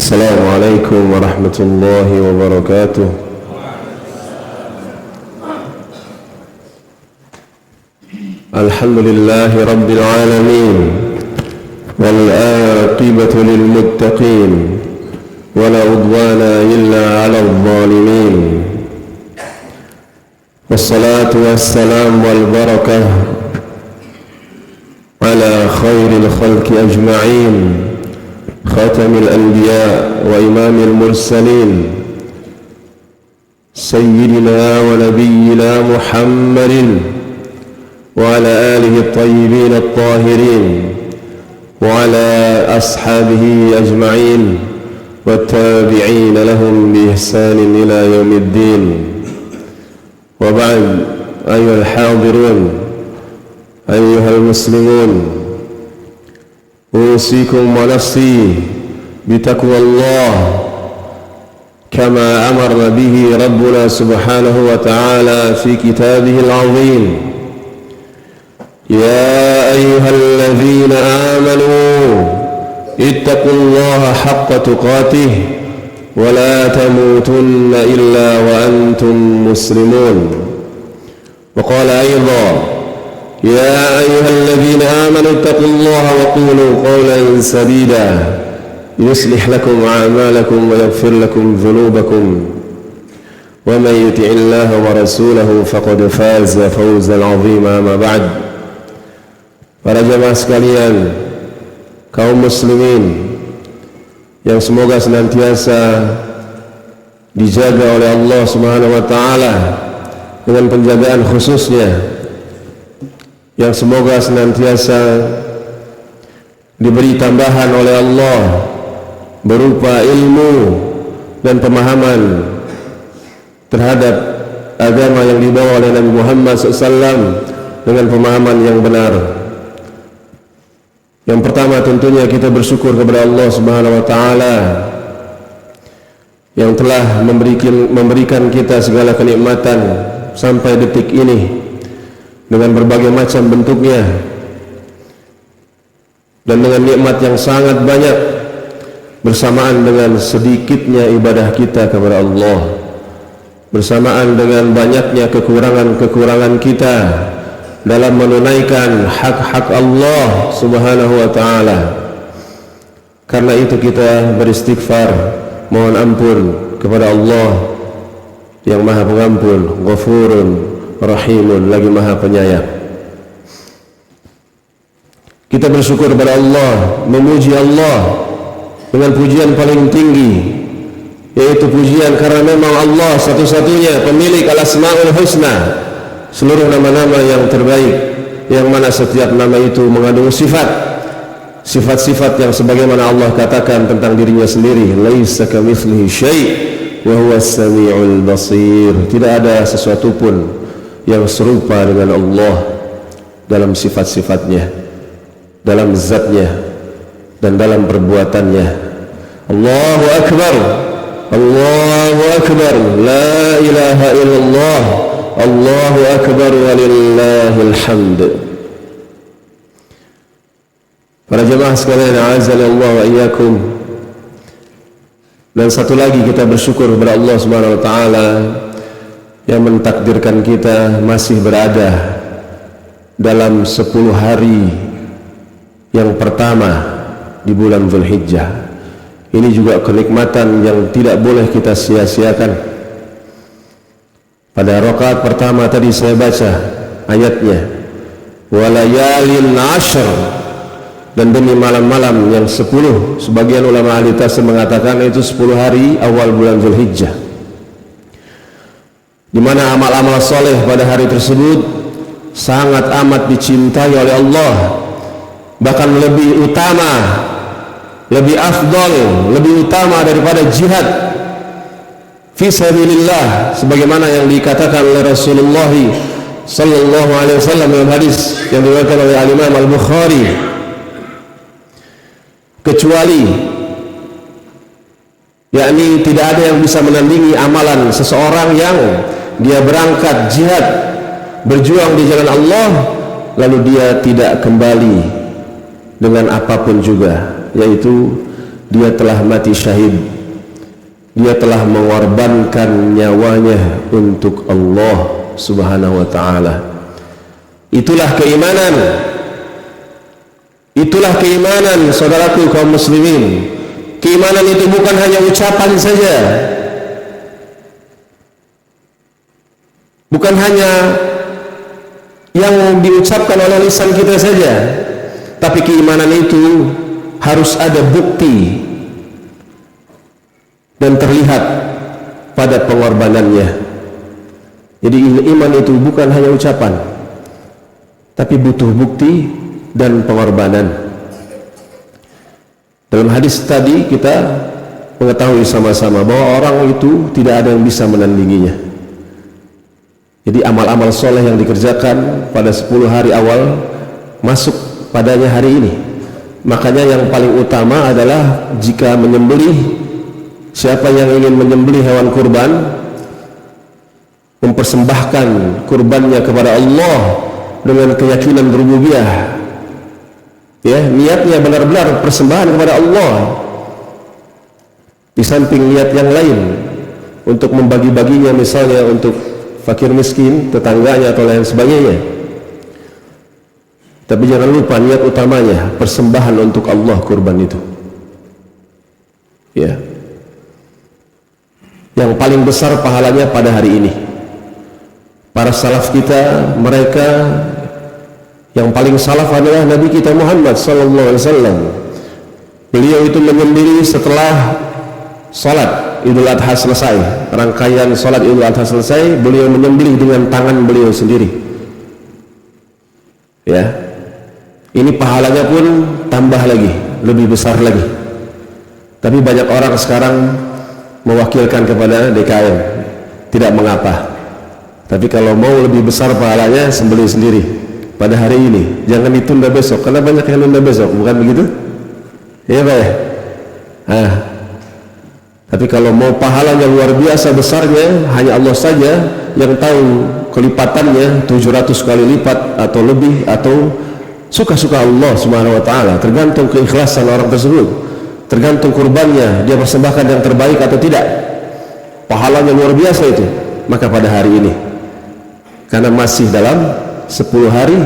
Assalamualaikum warahmatullahi wabarakatuh. Alhamdulillahi rabbil alamin, wal aqibatu lil muttaqin, wala udwana illa 'alal zalimin. Wassalatu wassalam wal barakah ala khairil khalqi ajma'in, khatamil anbiya wa imamil mursalin, sayyidina wa nabiyyina Muhammadin wa ala alihi at-tayyibin at-tahirin wa ala ashabihi ajma'in wa tabi'in lahum bi ihsanin ila yaumiddin. Wa ba'd, ayyuhal hadirun, ayyuhal muslimun, أوصيكم ونفسي بتقوى الله كما أمر به ربنا سبحانه وتعالى في كتابه العظيم. يا أيها الذين آمنوا اتقوا الله حق تقاته ولا تموتن إلا وأنتم مسلمون. وقال أيضا: يا أيها الذين آمنوا اتقوا الله وقولوا قولا سديدا يصلح لكم أعمالكم ويغفر لكم ذنوبكم ومن يطع الله ورسوله فقد فاز فوزا عظيما. أما بعد. Para jemaah sekalian, kaum muslimin yang semoga senantiasa dijaga oleh Allah Subhanahu wa taala dengan penjagaan khususnya, yang semoga senantiasa diberi tambahan oleh Allah berupa ilmu dan pemahaman terhadap agama yang dibawa oleh Nabi Muhammad SAW dengan pemahaman yang benar. Yang pertama tentunya kita bersyukur kepada Allah Subhanahu wa taala yang telah memberikan kita segala kenikmatan sampai detik ini dengan berbagai macam bentuknya, dan dengan nikmat yang sangat banyak bersamaan dengan sedikitnya ibadah kita kepada Allah, bersamaan dengan banyaknya kekurangan-kekurangan kita dalam menunaikan hak-hak Allah Subhanahu wa taala. Karena itu kita beristighfar, mohon ampun kepada Allah yang Maha Pengampun, Ghafurun Rahimun, lagi Maha Penyayang. Kita bersyukur kepada Allah, memuji Allah dengan pujian paling tinggi, yaitu pujian karena memang Allah satu-satunya pemilik al-asma'ul husna, seluruh nama-nama yang terbaik, yang mana setiap nama itu mengandung sifat-sifat yang sebagaimana Allah katakan tentang dirinya sendiri, laisa kamitslihi syai' wa huwas samiul basir. Tidak ada sesuatu pun yang serupa dengan Allah dalam sifat-sifatnya, dalam zatnya, dan dalam perbuatannya. Allahu Akbar, Allahu Akbar, la ilaha illallah, Allahu Akbar walillahil hamd. Para jemaah sekalian, a'azzani Allah wa iyyakum. Dan satu lagi, kita bersyukur kepada Allah Subhanahu wa taala yang mentakdirkan kita masih berada dalam 10 hari yang pertama di bulan Dzulhijjah. Ini juga kenikmatan yang tidak boleh kita sia-siakan. Pada rakaat pertama tadi saya baca ayatnya, walayalin ashr, dan demi malam-malam yang 10. Sebagian ulama ahli tafsir mengatakan itu 10 hari awal bulan Dzulhijjah, di mana amal-amal soleh pada hari tersebut sangat amat dicintai oleh Allah, bahkan lebih utama, lebih afdal, lebih utama daripada jihad fi sabilillah, sebagaimana yang dikatakan oleh Rasulullah sallallahu alaihi wasallam dalam hadis yang diriwayatkan oleh Al-Imam Al-Bukhari, kecuali yakni tidak ada yang bisa menandingi amalan seseorang yang dia berangkat jihad, berjuang di jalan Allah, lalu dia tidak kembali dengan apapun juga, yaitu dia telah mati syahid, dia telah mengorbankan nyawanya untuk Allah Subhanahu wa ta'ala. Itulah keimanan, saudaraku kaum muslimin. Keimanan itu bukan hanya ucapan saja, bukan hanya yang diucapkan oleh lisan kita saja, tapi keimanan itu harus ada bukti dan terlihat pada pengorbanannya. Jadi iman itu bukan hanya ucapan, tapi butuh bukti dan pengorbanan. Dalam hadis tadi kita mengetahui sama-sama bahwa orang itu tidak ada yang bisa menandinginya. Jadi amal-amal soleh yang dikerjakan pada 10 hari awal masuk padanya hari ini. Makanya yang paling utama adalah jika menyembelih, siapa yang ingin menyembelih hewan kurban, mempersembahkan kurbannya kepada Allah dengan keyakinan rububiyah, ya, niatnya benar-benar persembahan kepada Allah, di samping niat yang lain untuk membagi-baginya, misalnya untuk fakir miskin, tetangganya atau lain sebagainya. Tapi jangan lupa niat utamanya persembahan untuk Allah kurban itu, ya. Yang paling besar pahalanya pada hari ini. Para salaf kita, mereka yang paling salaf adalah Nabi kita Muhammad sallallahu alaihi wasallam. Beliau itu menyembelih setelah salat Idul Adha selesai. Rangkaian salat Idul Adha selesai, beliau menyembelih dengan tangan beliau sendiri. Ya. Ini pahalanya pun tambah lagi, lebih besar lagi. Tapi banyak orang sekarang mewakilkan kepada DKM. Tidak mengapa. Tapi kalau mau lebih besar pahalanya, sembelih sendiri pada hari ini, jangan ditunda besok, karena banyak yang nunda besok, bukan begitu? Iya Pak ya? Tapi kalau mau pahalanya luar biasa besarnya, hanya Allah saja yang tahu kelipatannya, 700 kali lipat atau lebih, atau suka-suka Allah Subhanahu wa ta'ala. Tergantung keikhlasan orang tersebut, tergantung kurbannya, dia persembahkan yang terbaik atau tidak, pahalanya luar biasa itu. Maka pada hari ini, karena masih dalam 10 hari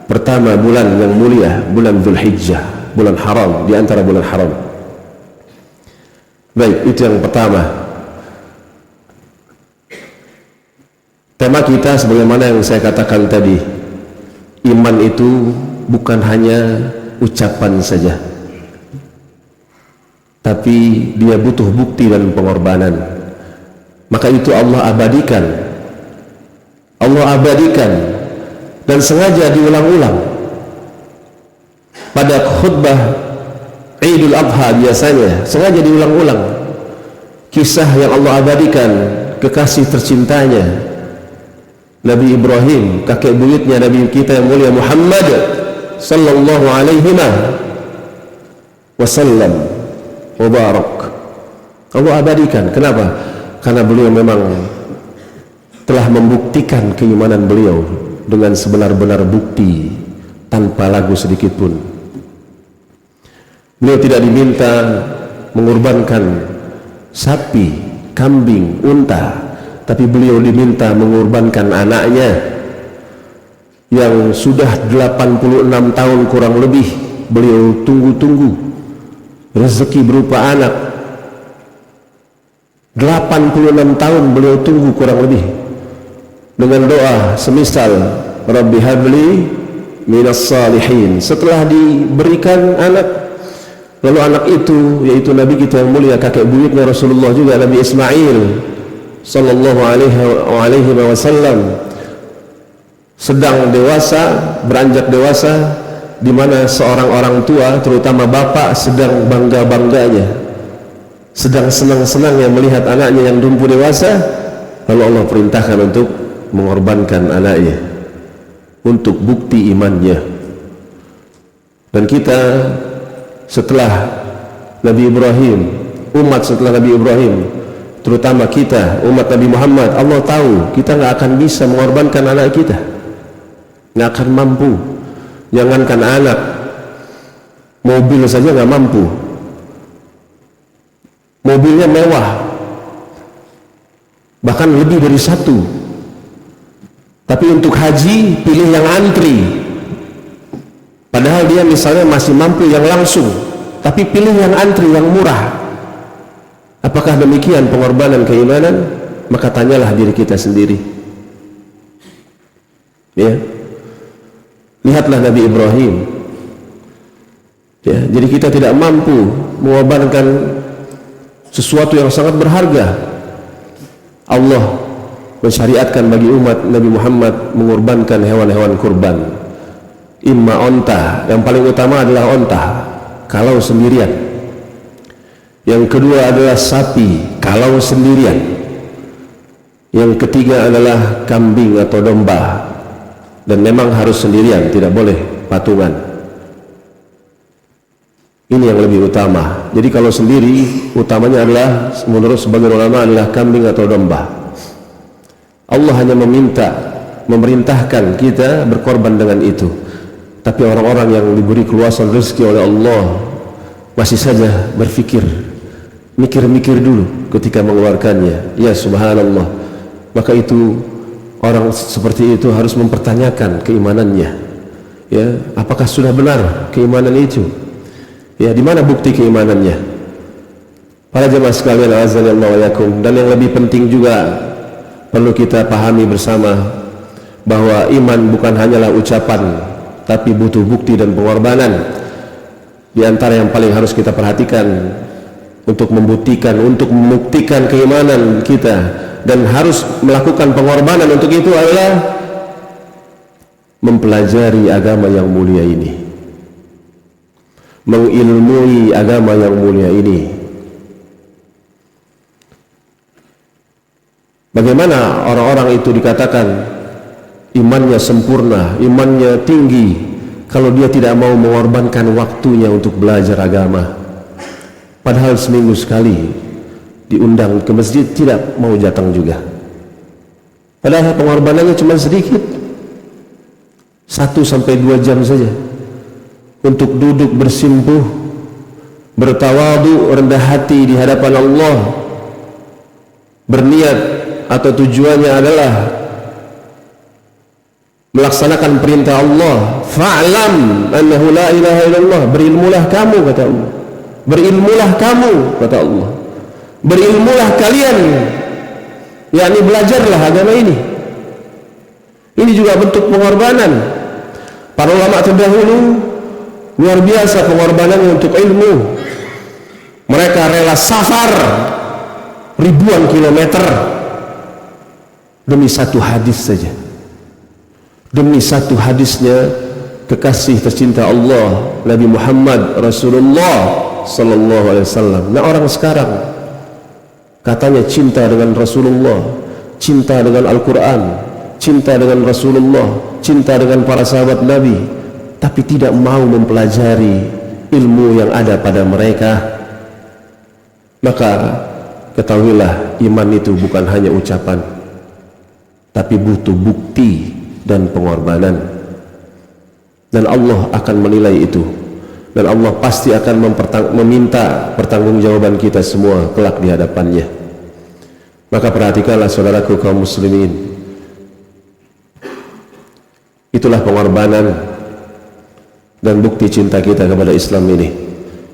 pertama bulan yang mulia, bulan Dzulhijjah, bulan haram, di antara bulan haram. Baik, itu yang pertama. Tema kita sebagaimana yang saya katakan tadi, iman itu bukan hanya ucapan saja, tapi dia butuh bukti dan pengorbanan. Maka itu Allah abadikan, dan sengaja diulang-ulang pada khutbah Idul Adha. Biasanya sengaja diulang-ulang kisah yang Allah abadikan, kekasih tercintanya Nabi Ibrahim, kakek buyutnya Nabi kita yang mulia Muhammad sallallahu alaihi wasallam wa barak. Allah abadikan. Kenapa? Karena beliau memang telah membuktikan keimanan beliau dengan sebenar-benar bukti, tanpa lagu sedikit pun. Beliau tidak diminta mengorbankan sapi, kambing, unta, tapi beliau diminta mengorbankan anaknya yang sudah 86 tahun kurang lebih beliau tunggu-tunggu rezeki berupa anak. 86 tahun beliau tunggu kurang lebih, dengan doa semisal Rabbi habli minas salihin. Setelah diberikan anak, lalu anak itu, yaitu Nabi kita yang mulia, kakek buyutnya Rasulullah juga, Nabi Ismail sallallahu alaihi wasallam, sedang dewasa, beranjak dewasa, di mana seorang orang tua, terutama bapak, sedang bangga-bangganya, sedang senang-senangnya melihat anaknya yang tumbuh dewasa. Lalu Allah perintahkan untuk mengorbankan anaknya untuk bukti imannya. Dan kita setelah Nabi Ibrahim, umat setelah Nabi Ibrahim, terutama kita umat Nabi Muhammad, Allah tahu kita nggak akan bisa mengorbankan anak kita, nggak akan mampu. Jangankan anak, mobil saja nggak mampu. mobilnya mewah, bahkan lebih dari satu. Tapi untuk haji pilih yang antri, padahal dia misalnya masih mampu yang langsung, tapi pilih yang antri, yang murah. Apakah demikian pengorbanan keimanan? Maka tanyalah diri kita sendiri. Ya, lihatlah Nabi Ibrahim. Ya, jadi kita tidak mampu mengorbankan sesuatu yang sangat berharga. Allah mensyariatkan bagi umat Nabi Muhammad mengorbankan hewan-hewan kurban. Imma onta, yang paling utama adalah onta kalau sendirian. Yang kedua adalah sapi kalau sendirian. Yang ketiga adalah kambing atau domba, dan memang harus sendirian, tidak boleh patungan. Ini yang lebih utama. Jadi kalau sendiri, utamanya adalah menurut sebagian ulama adalah kambing atau domba. Allah hanya memerintahkan kita berkorban dengan itu. Tapi orang-orang yang diberi keluasan rezeki oleh Allah masih saja berpikir, mikir-mikir dulu ketika mengeluarkannya. Ya subhanallah. Maka itu orang seperti itu harus mempertanyakan keimanannya. Ya, apakah sudah benar keimanan itu? Ya, di mana bukti keimanannya? Para jemaah sekalian, azanillahu wa yakum. Dan yang lebih penting juga perlu kita pahami bersama bahwa iman bukan hanyalah ucapan, tapi butuh bukti dan pengorbanan. Di antara yang paling harus kita perhatikan untuk membuktikan keimanan kita dan harus melakukan pengorbanan untuk itu adalah mempelajari agama yang mulia ini, mengilmui agama yang mulia ini. Bagaimana orang-orang itu dikatakan imannya sempurna, imannya tinggi, kalau dia tidak mau mengorbankan waktunya untuk belajar agama? Padahal seminggu sekali diundang ke masjid, tidak mau datang juga. Padahal pengorbanannya cuma sedikit, 1-2 jam saja, untuk duduk bersimpuh, bertawadu, rendah hati di hadapan Allah, berniat atau tujuannya adalah melaksanakan perintah Allah. Fa'lam annahu la ilaha illallah. Berilmulah kamu, kata Allah. Berilmulah kamu, kata Allah. Berilmulah kalian, yakni belajarlah agama ini. Ini juga bentuk pengorbanan. Para ulama terdahulu luar biasa pengorbanannya untuk ilmu. Mereka rela safar ribuan kilometer demi satu hadis saja, demi satu hadisnya kekasih tercinta Allah, Nabi Muhammad Rasulullah Sallallahu Alaihi Wasallam. Nah, orang sekarang katanya cinta dengan Rasulullah, cinta dengan Al-Quran, cinta dengan Rasulullah, cinta dengan para sahabat Nabi, tapi tidak mau mempelajari ilmu yang ada pada mereka. Maka ketahuilah, iman itu bukan hanya ucapan, tapi butuh bukti dan pengorbanan. Dan Allah akan menilai itu, dan Allah pasti akan meminta pertanggungjawaban kita semua kelak di hadapannya. Maka perhatikanlah saudaraku kaum muslimin, itulah pengorbanan dan bukti cinta kita kepada Islam ini.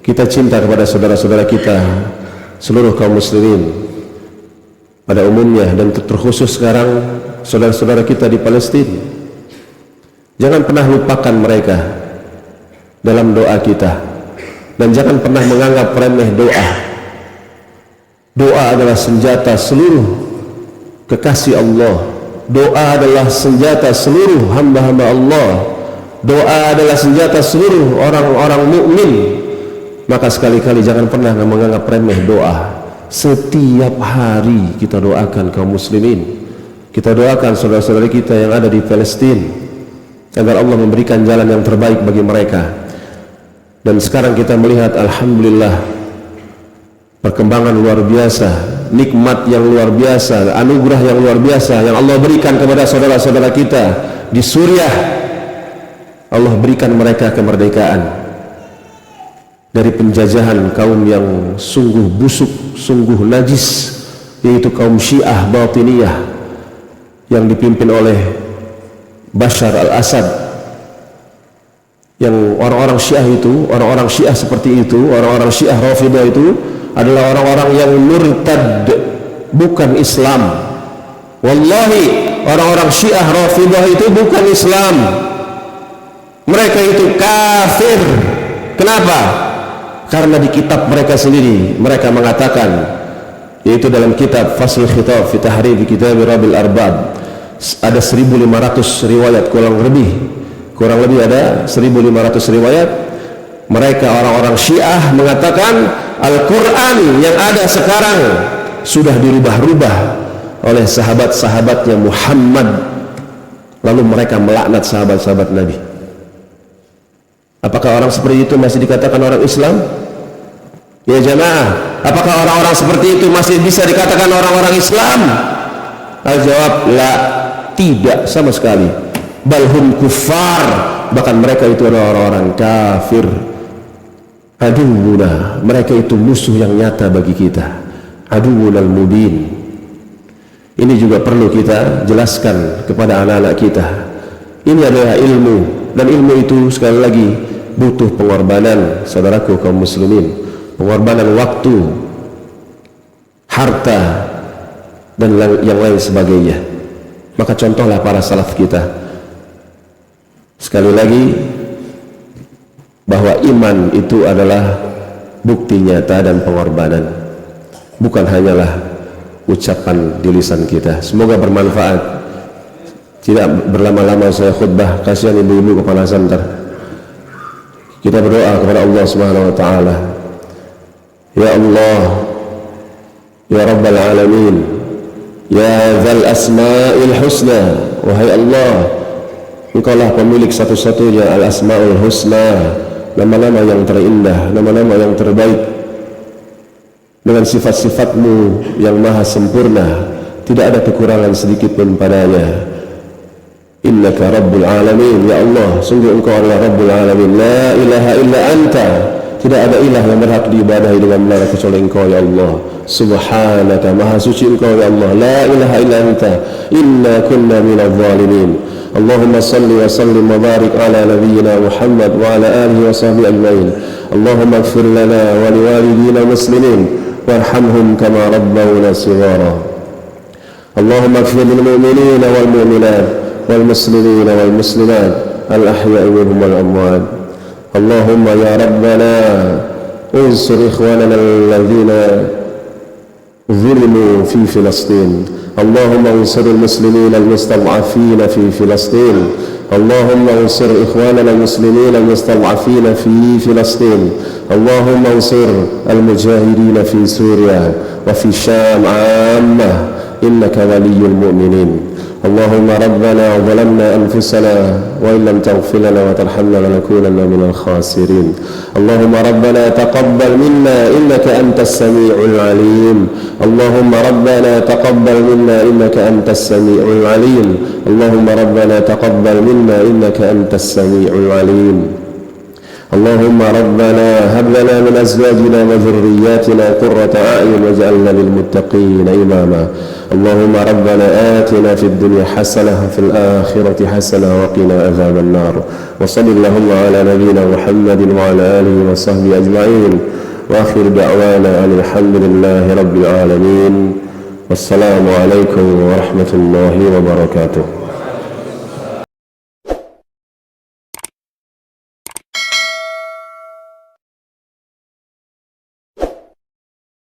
Kita cinta kepada saudara-saudara kita, seluruh kaum muslimin pada umumnya, dan terkhusus sekarang saudara-saudara kita di Palestina. Jangan pernah lupakan mereka dalam doa kita, dan jangan pernah menganggap remeh doa. Doa adalah senjata seluruh kekasih Allah. Doa adalah senjata seluruh hamba-hamba Allah. Doa adalah senjata seluruh orang-orang mukmin. Maka sekali-kali jangan pernah menganggap remeh doa. Setiap hari kita doakan kaum muslimin, kita doakan saudara-saudara kita yang ada di Palestina, agar Allah memberikan jalan yang terbaik bagi mereka. Dan sekarang kita melihat alhamdulillah perkembangan luar biasa, nikmat yang luar biasa, anugerah yang luar biasa yang Allah berikan kepada saudara-saudara kita di Suriah. Allah berikan mereka kemerdekaan. dari penjajahan kaum yang sungguh busuk, sungguh najis, yaitu kaum Syiah Batiniyah yang dipimpin oleh Bashar al-Assad. Yang orang-orang Syiah itu, orang-orang Syiah seperti itu, orang-orang Syiah Rafidhah itu adalah orang-orang yang murtad, bukan Islam. Wallahi, orang-orang Syiah Rafidhah itu bukan Islam, mereka itu kafir. Kenapa? Karena di kitab mereka sendiri mereka mengatakan, yaitu dalam kitab Faslul Khitab fi Tahrif Kitab Rabbil Arbab, ada 1500 riwayat kurang lebih ada 1500 riwayat. Mereka orang-orang Syiah mengatakan Al-Quran yang ada sekarang sudah dirubah-rubah oleh sahabat-sahabatnya Muhammad, lalu mereka melaknat sahabat-sahabat Nabi. Apakah orang seperti itu masih dikatakan orang Islam? Ya jamaah, apakah orang-orang seperti itu masih bisa dikatakan orang-orang Islam? Al-jawab, la, tidak sama sekali. Balhum kuffar, bahkan mereka itu adalah orang-orang kafir. Aduwuna, mereka itu musuh yang nyata bagi kita. Aduwunal mubin. Ini juga perlu kita jelaskan kepada anak-anak kita. Ini adalah ilmu, dan ilmu itu sekali lagi butuh pengorbanan, saudaraku kaum muslimin, pengorbanan waktu, harta, dan yang lain sebagainya. Maka contohlah para salaf kita. Sekali lagi, bahwa iman itu adalah bukti nyata dan pengorbanan, bukan hanyalah ucapan di lisan kita. Semoga bermanfaat. Tidak berlama-lama saya khutbah, kasihan ibu-ibu kepanasan ntar. Kita berdoa kepada Allah Subhanahu wa taala. Ya Allah, ya Rabbal alamin, ya Dzal Asma'il Husna, wahai Allah, Engkaulah pemilik satu-satunya Al-Asma'ul Husna, nama-nama yang terindah, nama-nama yang terbaik, dengan sifat-sifat-Mu yang maha sempurna, tidak ada kekurangan sedikit pun padanya. Innaka Rabbul Alamin, ya Allah, sungguh Engkau adalah Rabbul Alamin, la ilaha illa Anta, tidak ada ilah yang berhak diibadahi dengan benar kecuali Engkau ya Allah. Subhanaka, maha suci Engkau ya Allah, la ilaha illa Anta, inna kunna minadh dhalimin. Allahumma salli wa sallim wa barik ala nabiyyina Muhammad wa ala alihi wa sahbihi ajma'in. Allahumma ighfir lana wa liwalidina muslimin warhamhum kama rabbawna shighara. Allahumma ighfir lil mu'minina wal mu'minat والمسلمين والمسلمات الأحياء منهم والأموات. اللهم يا ربنا انصر إخواننا الذين ظلموا في فلسطين. اللهم انصر المسلمين المستضعفين في فلسطين. اللهم انصر إخواننا المسلمين المستضعفين في فلسطين. اللهم انصر المجاهدين في سوريا وفي الشام عامة، إنك ولي المؤمنين. اللهم ربنا ظلمنا أنفسنا وإن لم تغفر لنا وترحمنا لنكونن من الخاسرين. اللهم ربنا تقبل منا إنك أنت السميع العليم. اللهم ربنا تقبل منا إنك أنت السميع العليم. اللهم ربنا تقبل منا إنك أنت السميع العليم. اللهم ربنا هب لنا من أزواجنا وذرياتنا قرة أعين واجعلنا للمتقين إماما. اللهم ربنا آتنا في الدنيا حسنة وفي الآخرة حسنة وقنا عذاب النار. وصل اللهم على نبينا محمد وعلى آله وصحبه أجمعين، وآخر دعوانا أن الحمد لله رب العالمين. والسلام عليكم ورحمة الله وبركاته.